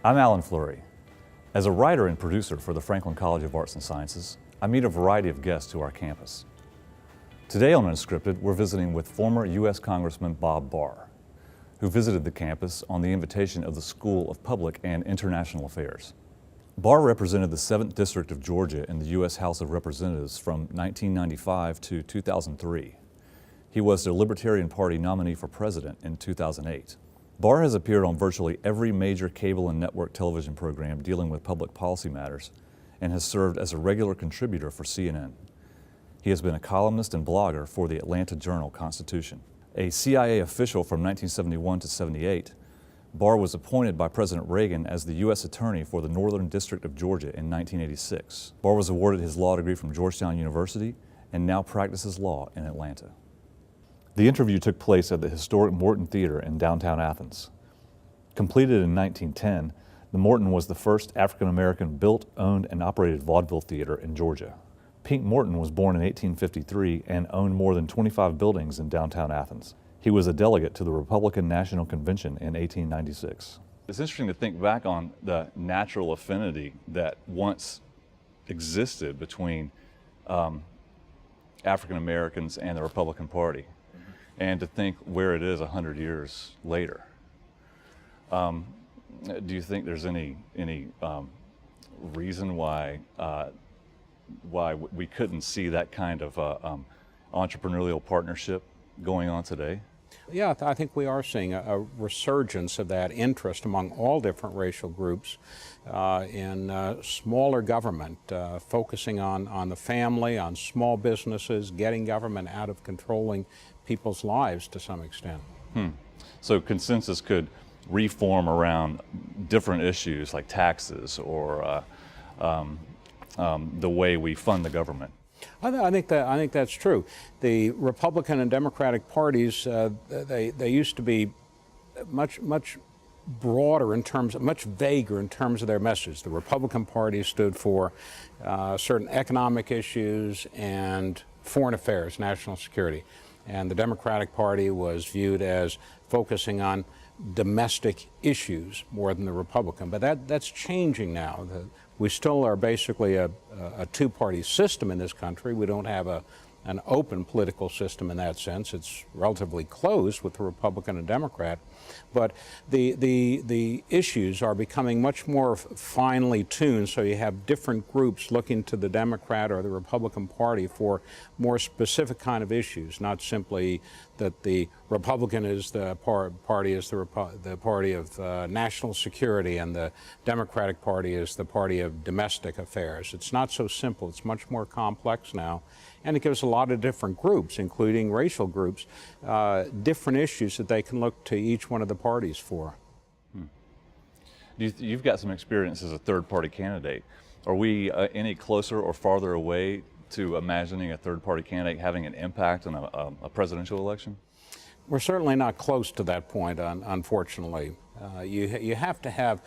I'm Alan Fleury. As a writer and producer for the Franklin College of Arts and Sciences, I meet a variety of guests to our campus. Today on Unscripted, we're visiting with former U.S. Congressman Bob Barr, who visited the campus on the invitation of the School of Public and International Affairs. Barr represented the 7th District of Georgia in the U.S. House of Representatives from 1995 to 2003. He was the Libertarian Party nominee for president in 2008. Barr has appeared on virtually every major cable and network television program dealing with public policy matters and has served as a regular contributor for CNN. He has been a columnist and blogger for the Atlanta Journal-Constitution. A CIA official from 1971 to 78, Barr was appointed by President Reagan as the U.S. Attorney for the Northern District of Georgia in 1986. Barr was awarded his law degree from Georgetown University and now practices law in Atlanta. The interview took place at the historic Morton Theater in downtown Athens. Completed in 1910, the Morton was the first African-American built, owned, and operated vaudeville theater in Georgia. Pink Morton was born in 1853 and owned more than 25 buildings in downtown Athens. He was a delegate to the Republican National Convention in 1896. It's interesting to think back on the natural affinity that once existed between African Americans and the Republican Party, and to think where it is 100 years later. Do you think there's any reason why we couldn't see that kind of entrepreneurial partnership going on today? Yeah, I think we are seeing a resurgence of that interest among all different racial groups in smaller government, focusing on the family, on small businesses, getting government out of controlling people's lives to some extent. So consensus could reform around different issues like taxes or the way we fund the government. I think that's true. The Republican and Democratic parties, they used to be much broader in terms, much vaguer in terms of their message. The Republican Party stood for certain economic issues and foreign affairs, national security. And the Democratic Party was viewed as focusing on domestic issues more than the Republican. But that's changing now. We still are basically a two-party system in this country. We don't have an open political system in that sense. It's relatively closed with the Republican and Democrat. But the issues are becoming much more finely tuned, so you have different groups looking to the Democrat or the Republican Party for more specific kind of issues, not simply that the Republican is the party of national security and the Democratic Party is the party of domestic affairs. It's not so simple. It's much more complex now. And it gives a lot of different groups, including racial groups, different issues that they can look to each one of the parties for. You've got some experience as a third-party candidate. Are we any closer or farther away to imagining a third-party candidate having an impact on a presidential election? We're certainly not close to that point, unfortunately. You have to have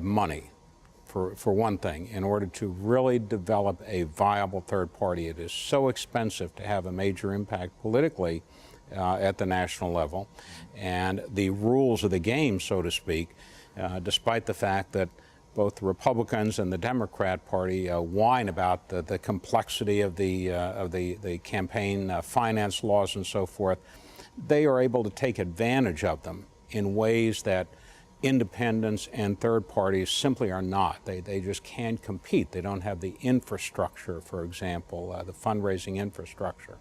money. For one thing, in order to really develop a viable third party. It is so expensive to have a major impact politically at the national level. And the rules of the game, so to speak, despite the fact that both the Republicans and the Democrat Party whine about the complexity of the campaign finance laws and so forth, they are able to take advantage of them in ways that independents and third parties simply are not. They just can't compete. They don't have the infrastructure, for example, the fundraising infrastructure.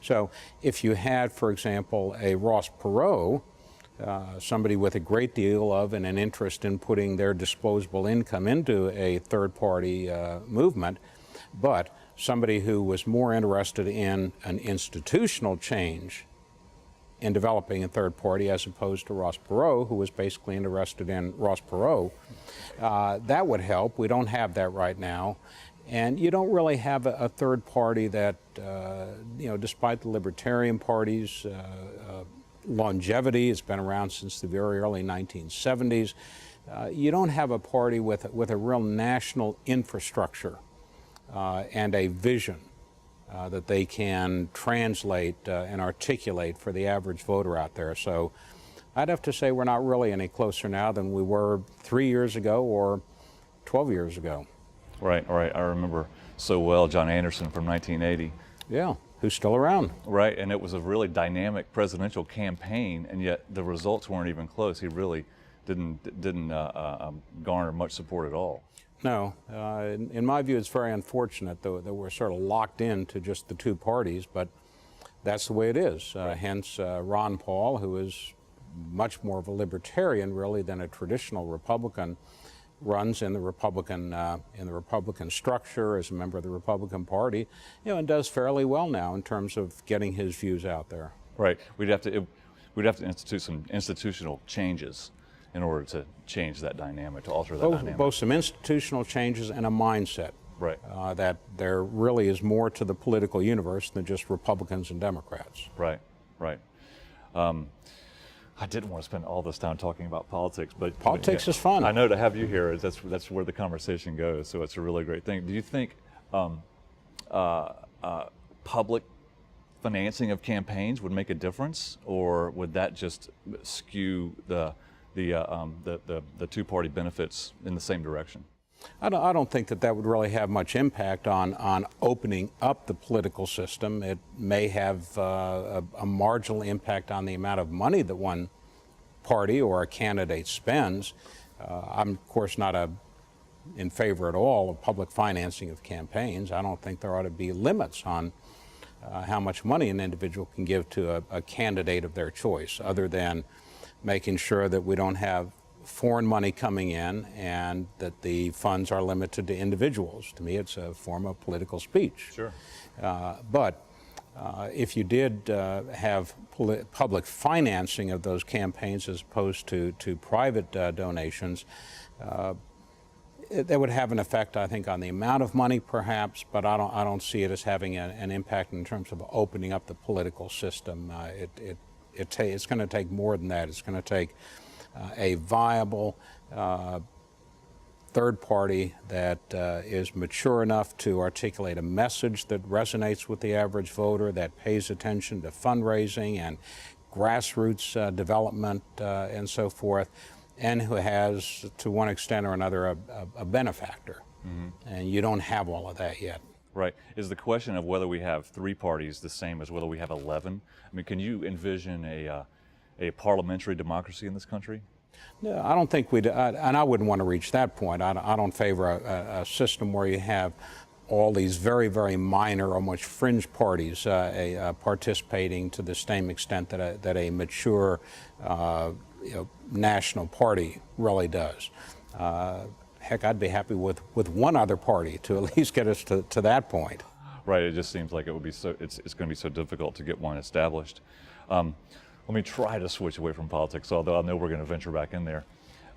So if you had, for example, a Ross Perot, somebody with a great deal of and an interest in putting their disposable income into a third-party movement, but somebody who was more interested in an institutional change in developing a third party as opposed to Ross Perot, who was basically interested in Ross Perot. That would help. We don't have that right now. And you don't really have a third party that, despite the Libertarian Party's longevity, it's been around since the very early 1970s, you don't have a party with a real national infrastructure and a vision that they can translate and articulate for the average voter out there. So I'd have to say we're not really any closer now than we were 3 years ago or 12 years ago. Right, right. I remember so well John Anderson from 1980. Yeah, who's still around. Right, and it was a really dynamic presidential campaign, and yet the results weren't even close. He really didn't garner much support at all. No, in my view, it's very unfortunate that we're sort of locked into just the two parties, but that's the way it is. Right. Hence, Ron Paul, who is much more of a libertarian, really, than a traditional Republican, runs in the Republican structure as a member of the Republican Party, and does fairly well now in terms of getting his views out there. Right. We'd have to institute some institutional changes in order to change that dynamic, to alter that dynamic. Both some institutional changes and a mindset. Right. That there really is more to the political universe than just Republicans and Democrats. Right, right. I didn't want to spend all this time talking about politics, but politics is fun. I know, to have you here, that's where the conversation goes. So it's a really great thing. Do you think public financing of campaigns would make a difference, or would that just skew the two-party benefits in the same direction? I don't think that would really have much impact on opening up the political system. It may have a marginal impact on the amount of money that one party or a candidate spends. I'm, of course, not in favor at all of public financing of campaigns. I don't think there ought to be limits on how much money an individual can give to a candidate of their choice, other than making sure that we don't have foreign money coming in and that the funds are limited to individuals. To me, it's a form of political speech. Sure. But if you did have public financing of those campaigns as opposed to private donations, that would have an effect, I think, on the amount of money, perhaps, but I don't see it as having an impact in terms of opening up the political system. It's going to take more than that. It's going to take a viable third party that is mature enough to articulate a message that resonates with the average voter, that pays attention to fundraising and grassroots development and so forth, and who has, to one extent or another, a benefactor. Mm-hmm. And you don't have all of that yet. Right. Is the question of whether we have three parties the same as whether we have 11? I mean, can you envision a parliamentary democracy in this country? No, I don't think we'd, and I wouldn't want to reach that point. I don't favor a system where you have all these very, very minor, almost fringe parties participating to the same extent that a mature national party really does. Heck, I'd be happy with one other party to at least get us to that point. Right. It just seems like it would be so. It's going to be so difficult to get one established. Let me try to switch away from politics, although I know we're going to venture back in there.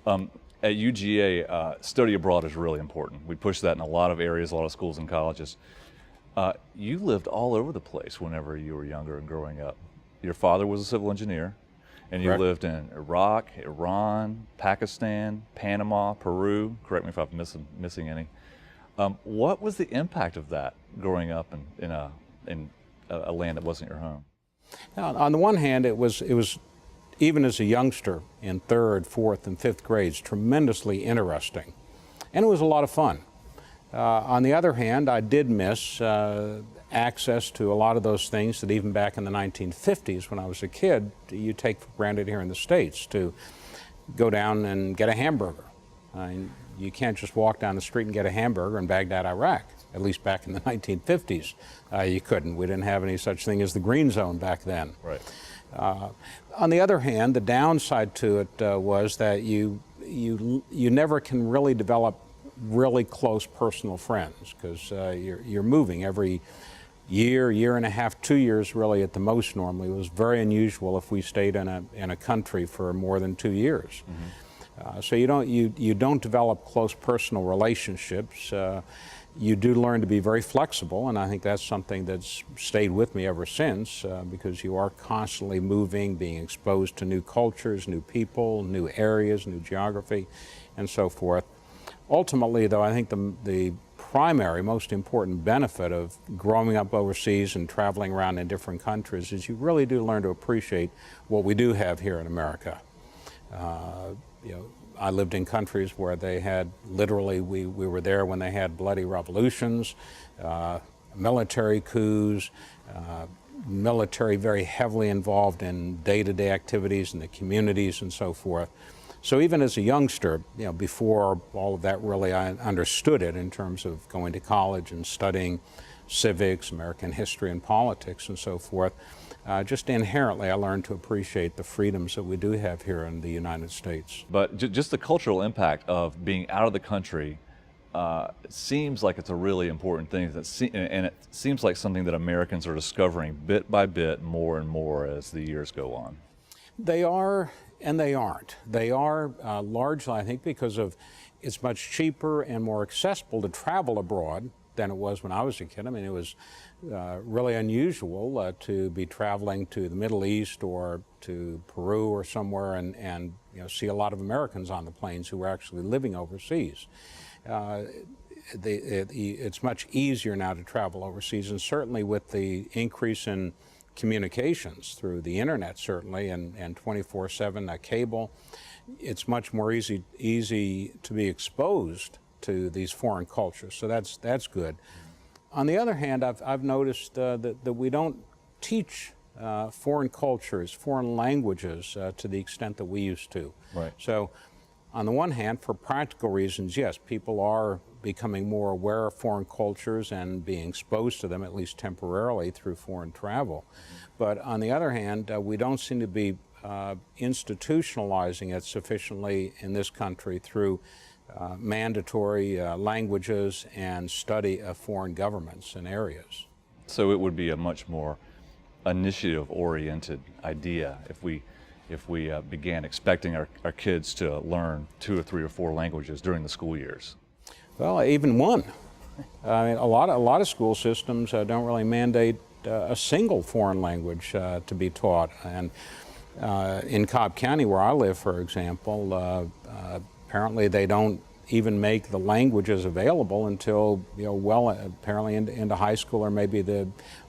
At UGA, study abroad is really important. We push that in a lot of areas, a lot of schools and colleges. You lived all over the place whenever you were younger and growing up. Your father was a civil engineer, and you Correct. lived in Iraq, Iran, Pakistan, Panama, Peru. Correct me if I'm missing any. What was the impact of that growing up in a land that wasn't your home? Now, on the one hand, it was even as a youngster in third, fourth, and fifth grades, tremendously interesting, and it was a lot of fun. On the other hand, I did miss access to a lot of those things that even back in the 1950s, when I was a kid, you take for granted here in the States, to go down and get a hamburger. You can't just walk down the street and get a hamburger in Baghdad, Iraq. At least back in the 1950s, you couldn't. We didn't have any such thing as the green zone back then. Right. On the other hand, the downside to it was that you never can really develop really close personal friends, because you're moving every year and a half, 2 years really at the most normally. It was very unusual if we stayed in a country for more than 2 years. Mm-hmm. So you don't develop close personal relationships. You do learn to be very flexible, and I think that's something that's stayed with me ever since, because you are constantly moving, being exposed to new cultures, new people, new areas, new geography, and so forth. Ultimately, though, I think the primary, most important benefit of growing up overseas and traveling around in different countries is you really do learn to appreciate what we do have here in America. You know, I lived in countries where they had literally, we were there when they had bloody revolutions, military coups, military very heavily involved in day-to-day activities in the communities and so forth. So even as a youngster, you know, before all of that really I understood it in terms of going to college and studying civics, American history and politics and so forth, just inherently I learned to appreciate the freedoms that we do have here in the United States. But just the cultural impact of being out of the country seems like it's a really important thing, and it seems like something that Americans are discovering bit by bit more and more as the years go on. They are and they aren't. They are largely, I think, because of it's much cheaper and more accessible to travel abroad than it was when I was a kid. I mean, it was really unusual to be traveling to the Middle East or to Peru or somewhere and you know, see a lot of Americans on the planes who were actually living overseas. It's much easier now to travel overseas, and certainly with the increase in communications through the internet, certainly, and 24/7 cable, it's much more easy to be exposed to these foreign cultures. So that's good. On the other hand, I've noticed that we don't teach foreign cultures, foreign languages to the extent that we used to. Right. So on the one hand, for practical reasons, yes, people are becoming more aware of foreign cultures and being exposed to them, at least temporarily, through foreign travel. But on the other hand, we don't seem to be institutionalizing it sufficiently in this country through mandatory languages and study of foreign governments and areas. So it would be a much more initiative-oriented idea if we began expecting our kids to learn 2 or 3 or 4 languages during the school years. Well, even one. I mean, a lot of school systems don't really mandate a single foreign language to be taught. And in Cobb County, where I live, for example, apparently they don't even make the languages available until, you know, well, apparently into high school or maybe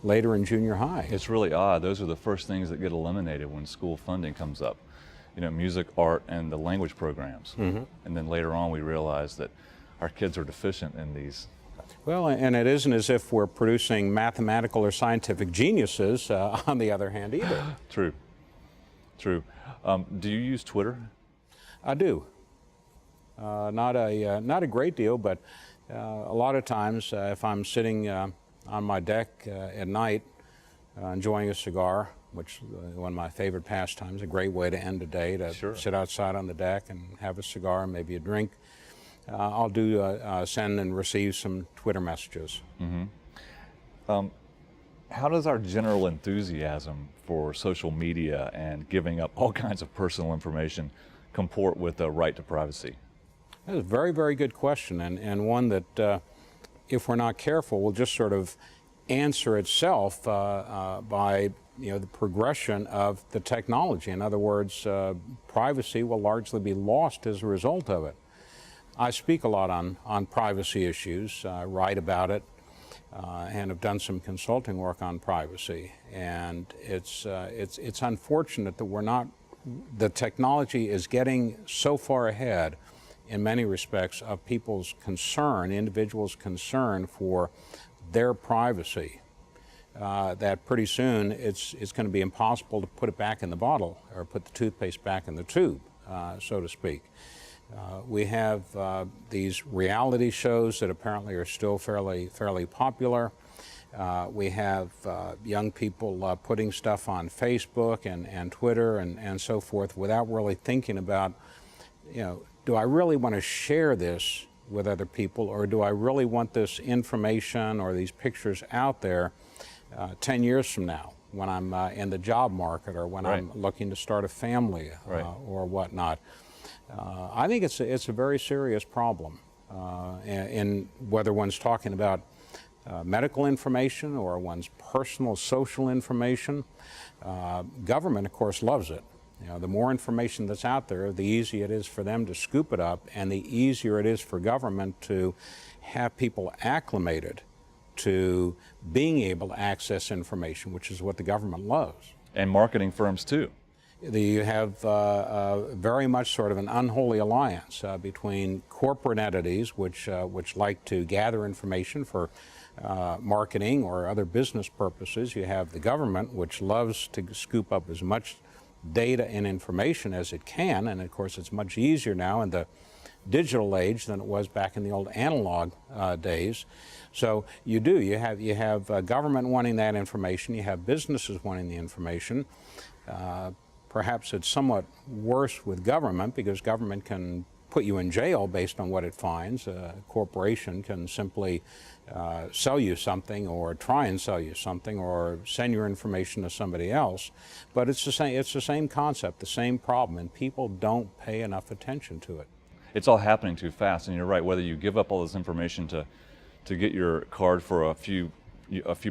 later in junior high. It's really odd. Those are the first things that get eliminated when school funding comes up. You know, music, art, and the language programs. Mm-hmm. And then later on we realize that our kids are deficient in these. Well, and it isn't as if we're producing mathematical or scientific geniuses, on the other hand, either. True. True. Do you use Twitter? I do. Not a great deal, but a lot of times if I'm sitting on my deck at night enjoying a cigar, which is one of my favorite pastimes, a great way to end a day, to Sure. sit outside on the deck and have a cigar, maybe a drink. I'll send and receive some Twitter messages. Mm-hmm. How does our general enthusiasm for social media and giving up all kinds of personal information comport with the right to privacy? That's a very, very good question, and one that, if we're not careful, will just sort of answer itself by, you know, the progression of the technology. In other words, privacy will largely be lost as a result of it. I speak a lot on privacy issues, write about it, and have done some consulting work on privacy. And it's unfortunate that the technology is getting so far ahead in many respects of people's concern, individuals' concern for their privacy, that pretty soon it's going to be impossible to put it back in the bottle or put the toothpaste back in the tube, so to speak. We have these reality shows that apparently are still fairly popular. We have young people putting stuff on Facebook and Twitter and so forth without really thinking about, you know, do I really want to share this with other people, or do I really want this information or these pictures out there 10 years from now when I'm in the job market or when Right. I'm looking to start a family Right. or whatnot? I think it's a very serious problem, in whether one's talking about medical information or one's personal social information. Government, of course, loves it. You know, the more information that's out there, the easier it is for them to scoop it up, and the easier it is for government to have people acclimated to being able to access information, which is what the government loves. And marketing firms too. You have very much sort of an unholy alliance between corporate entities which like to gather information for marketing or other business purposes. You have the government, which loves to scoop up as much data and information as it can, and of course it's much easier now in the digital age than it was back in the old analog days. So you have government wanting that information, you have businesses wanting the information. Perhaps it's somewhat worse with government, because government can put you in jail based on what it finds. A corporation can simply sell you something, or try and sell you something, or send your information to somebody else. But it's the same concept, the same problem, and people don't pay enough attention to it. It's all happening too fast, and you're right. Whether you give up all this information to get your card for a few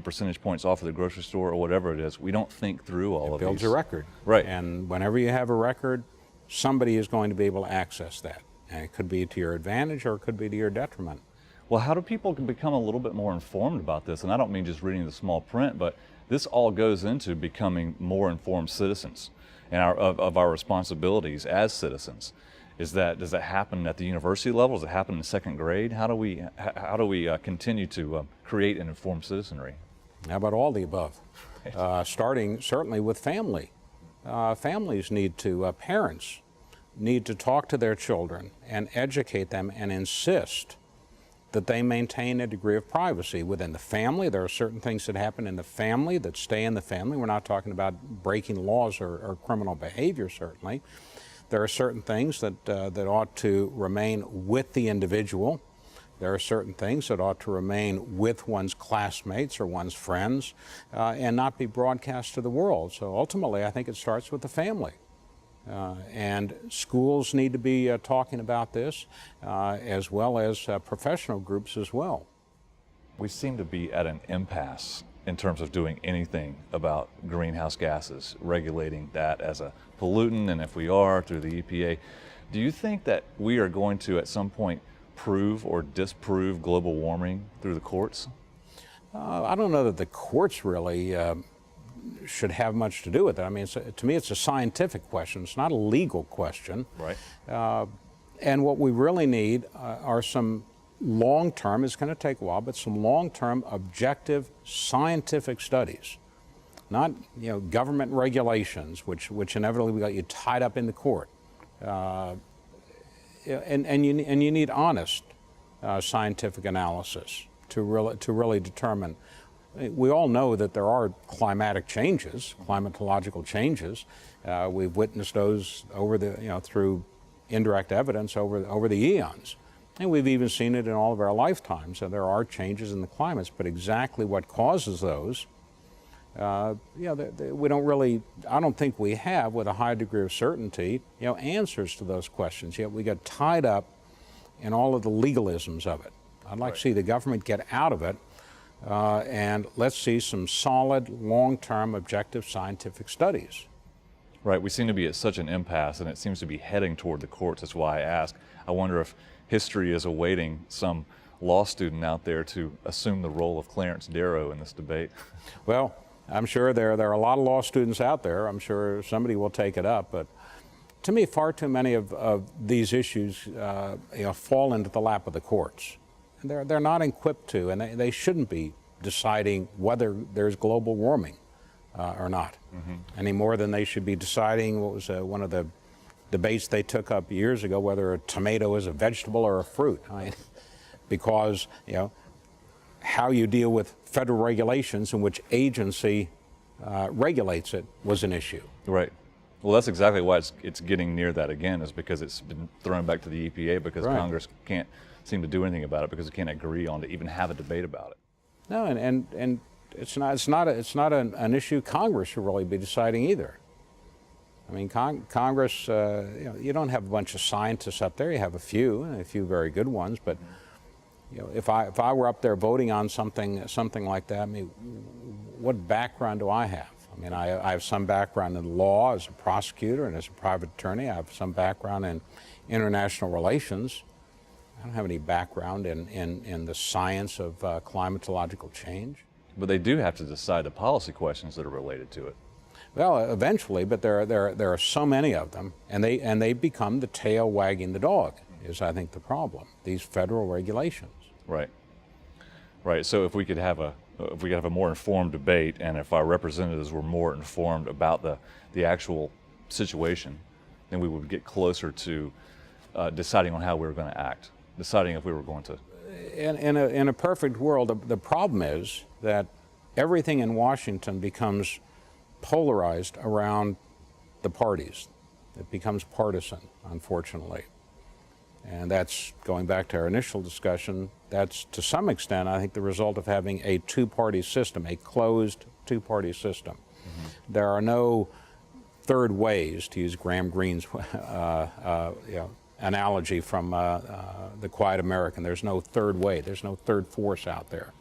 percentage points off at the grocery store or whatever it is, we don't think through all of these. It builds a record. Right. And whenever you have a record, somebody is going to be able to access that. And it could be to your advantage, or it could be to your detriment. Well, how do people become a little bit more informed about this? And I don't mean just reading the small print, but this all goes into becoming more informed citizens and of our responsibilities as citizens. Does that happen at the university level? Does it happen in second grade? How do we continue to create an informed citizenry? How about all the above? Starting certainly with family. Families need to, parents need to talk to their children and educate them and insist that they maintain a degree of privacy within the family. There are certain things that happen in the family that stay in the family. We're not talking about breaking laws or criminal behavior, certainly. There are certain things that ought to remain with the individual. There are certain things that ought to remain with one's classmates or one's friends and not be broadcast to the world. So ultimately, I think it starts with the family. And schools need to be talking about this, as well as professional groups as well. We seem to be at an impasse in terms of doing anything about greenhouse gases, regulating that as a pollutant, and if we are, through the EPA. Do you think that we are going to, at some point, prove or disprove global warming through the courts? I don't know that the courts really should have much to do with it. I mean, to me, it's a scientific question. It's not a legal question. Right. And what we really need are some long-term, it's going to take a while, but some long-term objective scientific studies. Not, government regulations, which inevitably got you tied up in the court. And you need honest scientific analysis to really determine. We all know that there are climatic changes, climatological changes. We've witnessed those over the, through indirect evidence over the eons. And we've even seen it in all of our lifetimes. So there are changes in the climates, but exactly what causes those, we don't really, I don't think we have, with a high degree of certainty, answers to those questions. Yet we get tied up in all of the legalisms of it. I'd like to see the government get out of it, and let's see some solid, long-term, objective scientific studies. Right, we seem to be at such an impasse, and it seems to be heading toward the courts. That's why I ask. I wonder if history is awaiting some law student out there to assume the role of Clarence Darrow in this debate. Well, I'm sure there are a lot of law students out there. I'm sure somebody will take it up, but to me, far too many of these issues fall into the lap of the courts. They're not equipped to, and they shouldn't be deciding whether there's global warming or not, any more than they should be deciding what was one of the debates they took up years ago, whether a tomato is a vegetable or a fruit. I mean, because how you deal with federal regulations and which agency regulates it was an issue. Right. Well, that's exactly why it's getting near that again, is because it's been thrown back to the EPA because Congress can't seem to do anything about it, because it can't agree on to even have a debate about it. No, and it's not an issue Congress should really be deciding either. I mean, Congress, you don't have a bunch of scientists up there. You have a few very good ones, but if I were up there voting on something like that, I mean, what background do I have? I mean, I have some background in law as a prosecutor and as a private attorney. I have some background in international relations. I don't have any background in the science of climatological change. But they do have to decide the policy questions that are related to it. Well, eventually, but there are so many of them, and they become the tail wagging the dog, is I think the problem. These federal regulations. Right. Right. So if we could have a more informed debate, and if our representatives were more informed about the actual situation, then we would get closer to deciding on how we were going to act, deciding if we were going to. In a perfect world, the problem is that everything in Washington becomes polarized around the parties. It becomes partisan, unfortunately. And that's, going back to our initial discussion, that's to some extent, I think, the result of having a two-party system, a closed two-party system. Mm-hmm. There are no third ways, to use Graham Greene's analogy from The Quiet American. There's no third way. There's no third force out there.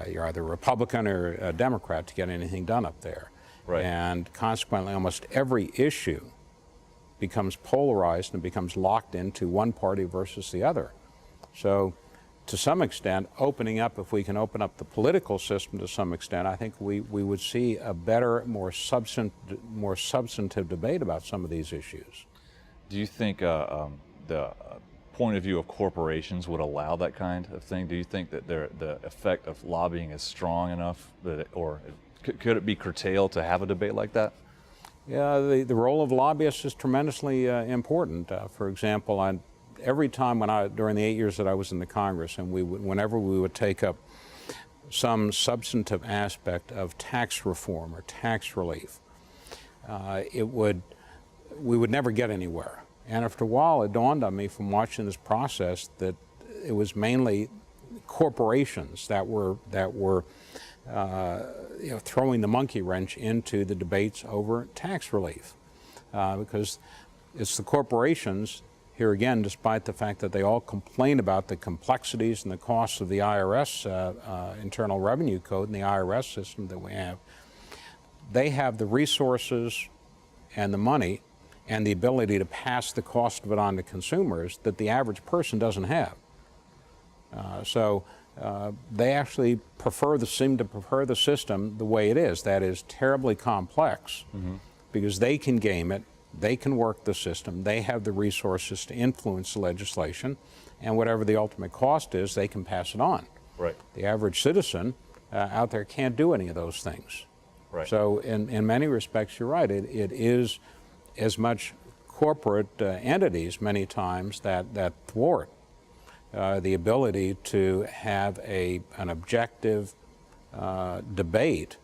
You're either a Republican or a Democrat to get anything done up there. Right. And consequently, almost every issue becomes polarized and becomes locked into one party versus the other. So, to some extent, opening up, if we can open up the political system to some extent, I think we would see a better, more substantive debate about some of these issues. Do you think the point of view of corporations would allow that kind of thing? Do you think that the effect of lobbying is strong enough that, or could it be curtailed to have a debate like that? Yeah, the role of lobbyists is tremendously important. For example, every time during the 8 years that I was in the Congress, and whenever we would take up some substantive aspect of tax reform or tax relief, we would never get anywhere. And after a while, it dawned on me from watching this process that it was mainly corporations that were throwing the monkey wrench into the debates over tax relief, because it's the corporations. Here again, despite the fact that they all complain about the complexities and the costs of the IRS Internal Revenue Code and the IRS system that we have, they have the resources and the money and the ability to pass the cost of it on to consumers that the average person doesn't have. They actually seem to prefer the system the way it is. That is terribly complex, mm-hmm. because they can game it, they can work the system, they have the resources to influence the legislation, and whatever the ultimate cost is, they can pass it on. Right. The average citizen out there can't do any of those things. Right. So in many respects, you're right. It is as much corporate entities many times that thwart the ability to have an objective debate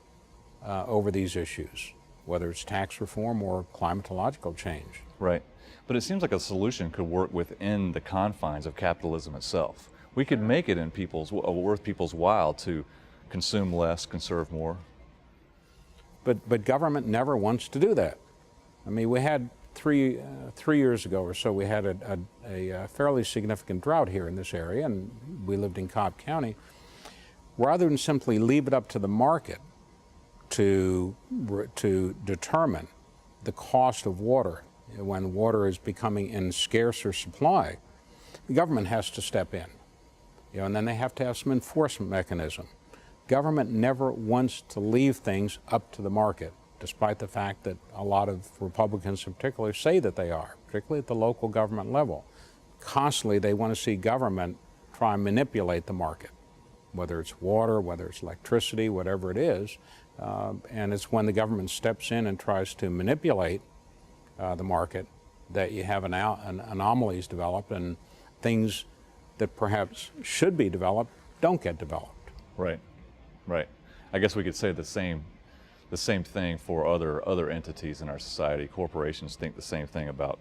over these issues, whether it's tax reform or climatological change. Right. But it seems like a solution could work within the confines of capitalism itself. We could make it worth people's while to consume less, conserve more. But government never wants to do that. I mean, we had three years ago or so, we had a fairly significant drought here in this area, and we lived in Cobb County. Rather than simply leave it up to the market to determine the cost of water when water is becoming in scarcer supply, the government has to step in, and then they have to have some enforcement mechanism. Government never wants to leave things up to the market, despite the fact that a lot of Republicans in particular say that they are, particularly at the local government level. Constantly they want to see government try and manipulate the market, whether it's water, whether it's electricity, whatever it is. And it's when the government steps in and tries to manipulate the market that you have anomalies develop, and things that perhaps should be developed don't get developed. Right, right. I guess we could say the same thing for other entities in our society. Corporations think the same thing about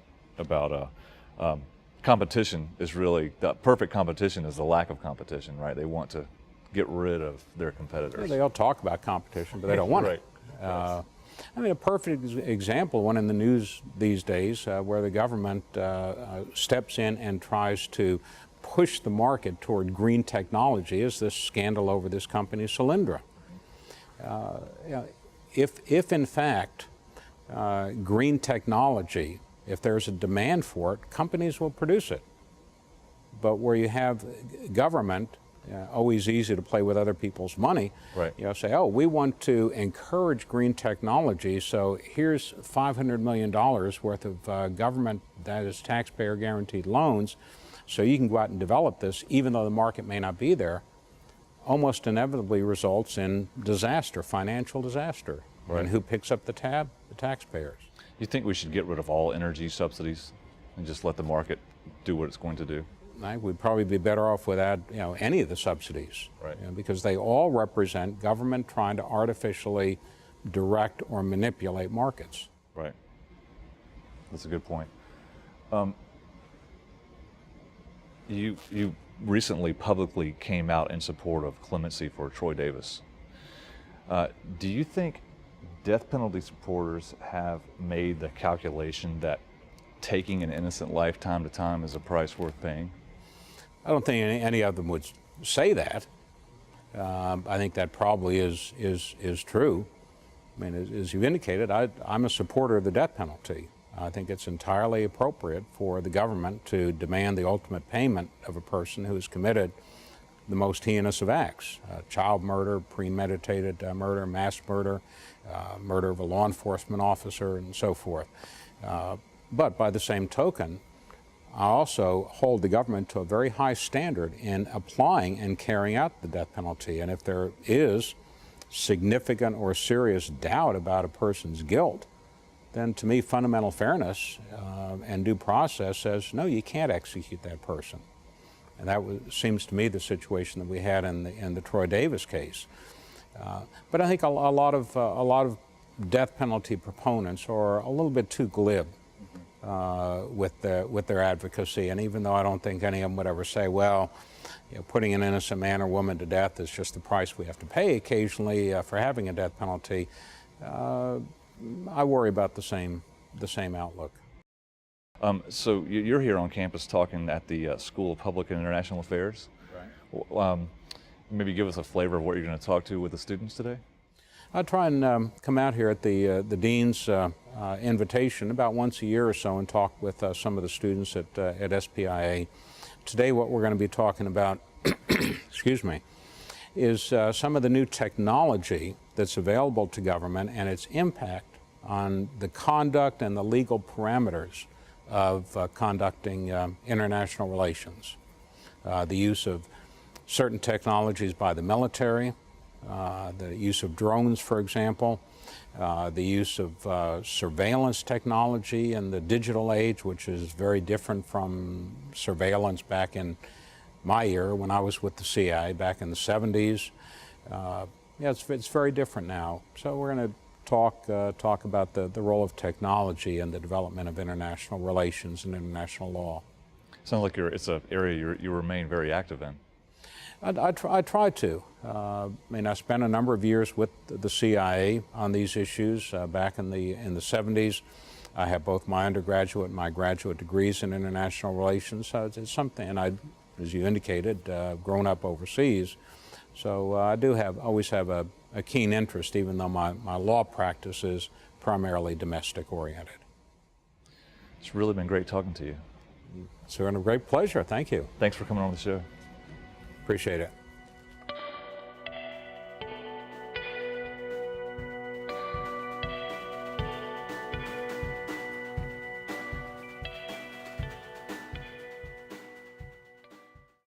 competition. Is really the perfect competition is the lack of competition, right? They want to get rid of their competitors. Yeah, they all talk about competition, but they don't want it. Right. I mean, a perfect example, one in the news these days, where the government steps in and tries to push the market toward green technology, is this scandal over this company, Solyndra. If in fact green technology, if there's a demand for it, companies will produce it. But where you have government always easy to play with other people's money. Right. You know, say, oh, we want to encourage green technology, so here's $500 million worth of government, that is taxpayer guaranteed loans, so you can go out and develop this, even though the market may not be there. Almost inevitably results in disaster, financial disaster. Right. And who picks up the tab? The taxpayers. You think we should get rid of all energy subsidies and just let the market do what it's going to do? We'd probably be better off without, you know, any of the subsidies, right? You know, because they all represent government trying to artificially direct or manipulate markets. Right. That's a good point. You recently publicly came out in support of clemency for Troy Davis. Do you think death penalty supporters have made the calculation that taking an innocent life time to time is a price worth paying? I don't think any of them would say that. I think that probably is true. I mean, as you indicated, I'm a supporter of the death penalty. I think it's entirely appropriate for the government to demand the ultimate payment of a person who has committed the most heinous of acts: child murder, premeditated murder, mass murder, murder of a law enforcement officer, and so forth. But by the same token, I also hold the government to a very high standard in applying and carrying out the death penalty. And if there is significant or serious doubt about a person's guilt, then to me fundamental fairness and due process says, no, you can't execute that person. And that seems to me the situation that we had in the Troy Davis case. But I think a lot of death penalty proponents are a little bit too glib with their advocacy. And even though I don't think any of them would ever say, well, you know, putting an innocent man or woman to death is just the price we have to pay occasionally for having a death penalty, I worry about the same outlook. So you're here on campus talking at the School of Public and International Affairs. Right. Maybe give us a flavor of what you're going to talk to with the students today. I try and come out here at the dean's invitation about once a year or so and talk with some of the students at SPIA. Today, what we're going to be talking about, excuse me, is some of the new technology that's available to government and its impact on the conduct and the legal parameters of conducting international relations. The use of certain technologies by the military, the use of drones, for example, the use of surveillance technology in the digital age, which is very different from surveillance back in my era when I was with the CIA back in the 70s. Yeah, it's very different now. So we're going to talk about the role of technology in the development of international relations and international law. Sounds like it's an area you remain very active in. I try to. I mean, I spent a number of years with the CIA on these issues back in the 70s. I have both my undergraduate and my graduate degrees in international relations. So it's something, and I, as you indicated, grown up overseas. So I do always have a keen interest, even though my law practice is primarily domestic oriented. It's really been great talking to you. It's been a great pleasure. Thank you. Thanks for coming on the show. Appreciate it.